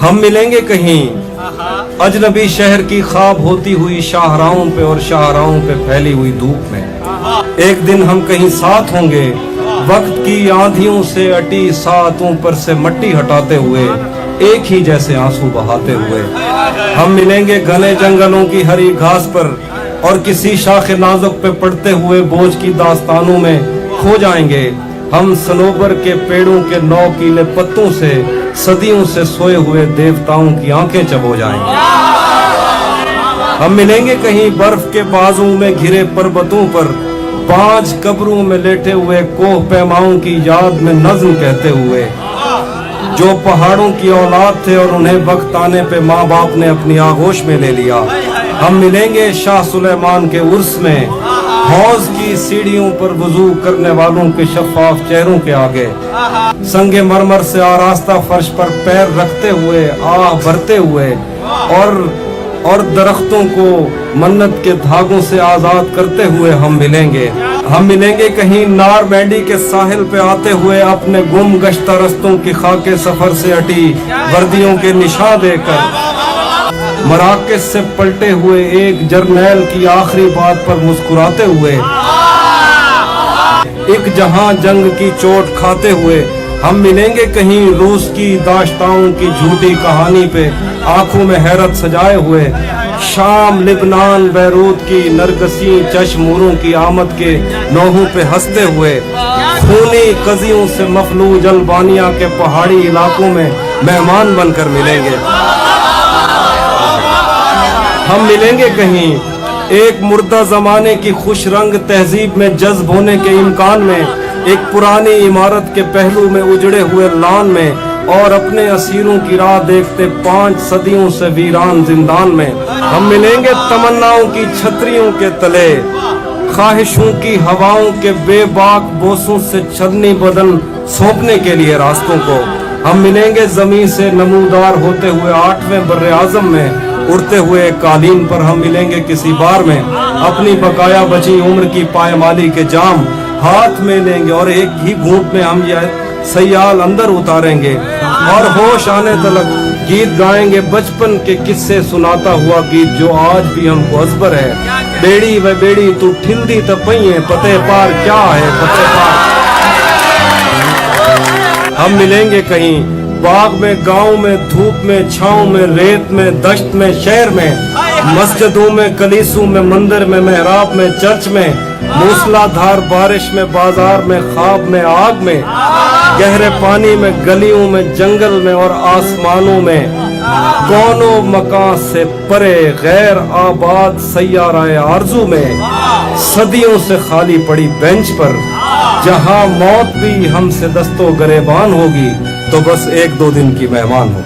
हम मिलेंगे कहीं अजनबी शहर की ख्वाब होती हुई शाहराहों पे और शाहराहों पे फैली हुई धूप में। एक दिन हम कहीं साथ होंगे, वक्त की आंधियों से अटी सातों पर से मट्टी हटाते हुए, एक ही जैसे आंसू बहाते हुए। हम मिलेंगे घने जंगलों की हरी घास पर और किसी शाख नाजुक पे पड़ते हुए बोझ की दास्तानों में खो जाएंगे। हम सनोबर के पेड़ों के नौकीले पत्तों से सदियों से सोए हुए देवताओं की आंखें चबो जाएंगे। हम मिलेंगे कहीं बर्फ के बाजू में घिरे पर्वतों पर, 5 कब्रों में लेटे हुए कोह पैमाओं की याद में नज्म कहते हुए, जो पहाड़ों की औलाद थे और उन्हें वक्त आने पे माँ बाप ने अपनी आगोश में ले लिया। हम मिलेंगे शाह सुलेमान के उर्स में, हौज की सीढ़ियों पर वुजू करने वालों के शफाफ चेहरों के आगे, संगे मरमर से आरास्ता फर्श पर पैर रखते हुए, आह भरते हुए और दरख्तों को मन्नत के धागों से आजाद करते हुए हम मिलेंगे। हम मिलेंगे कहीं नार बैंडी के साहिल पे आते हुए, अपने गुम गश्ता रस्तों की खाके सफर से अटी वर्दियों के निशान देकर, मराकज से पलटे हुए एक जर्नैल की आखिरी बात पर मुस्कुराते हुए, एक जहां जंग की चोट खाते हुए। हम मिलेंगे कहीं रूस की दाश्ताओं की झूठी कहानी पे आंखों में हैरत सजाए हुए, शाम लिबनान बैरूत की नरगसी चश्मूरों की आमद के नौहों पे हंसते हुए, खूनी कजियों से मफलूज अल्बानिया के पहाड़ी इलाकों में मेहमान बनकर मिलेंगे। हम मिलेंगे कहीं एक मुर्दा जमाने की खुश रंग तहजीब में जज्ब होने के इम्कान में, एक पुरानी इमारत के पहलू में उजड़े हुए लान में, और अपने असीरों की राह देखते 5 सदियों से वीरान जिंदान में। हम मिलेंगे तमन्नाओं की छतरियों के तले, ख्वाहिशों की हवाओं के बेबाक बोसों से छलनी बदन सौंपने के लिए रास्तों को। हम मिलेंगे जमीन से नमूदार होते हुए 8वें बर्रे आजम में, उड़ते हुए कालीन पर हम मिलेंगे किसी बार में, अपनी बकाया बची उम्र की पायमाली के जाम हाथ में लेंगे और एक ही घूंट में हम यह सयाल अंदर उतारेंगे और होश आने तलक गीत गाएंगे, बचपन के किस्से सुनाता हुआ गीत जो आज भी हमको अजबर है। बेड़ी व बेड़ी तू ठिल्दी तपइए, पते पार क्या है पते पार। हम मिलेंगे कहीं बाग में, गांव में, धूप में, छांव में, रेत में, दश्त में, शहर में, मस्जिदों में, कलीसों में, मंदिर में, मेहराब में, चर्च में, मूसलाधार बारिश में, बाजार में, ख्वाब में, आग में, गहरे पानी में, गलियों में, जंगल में और आसमानों में, कौनों मकान से परे गैर आबाद सैयाराए आरज़ू में, सदियों से खाली पड़ी बेंच पर, जहां मौत भी हमसे दस्तो गरेबान होगी तो बस 1-2 दिन की मेहमान हो।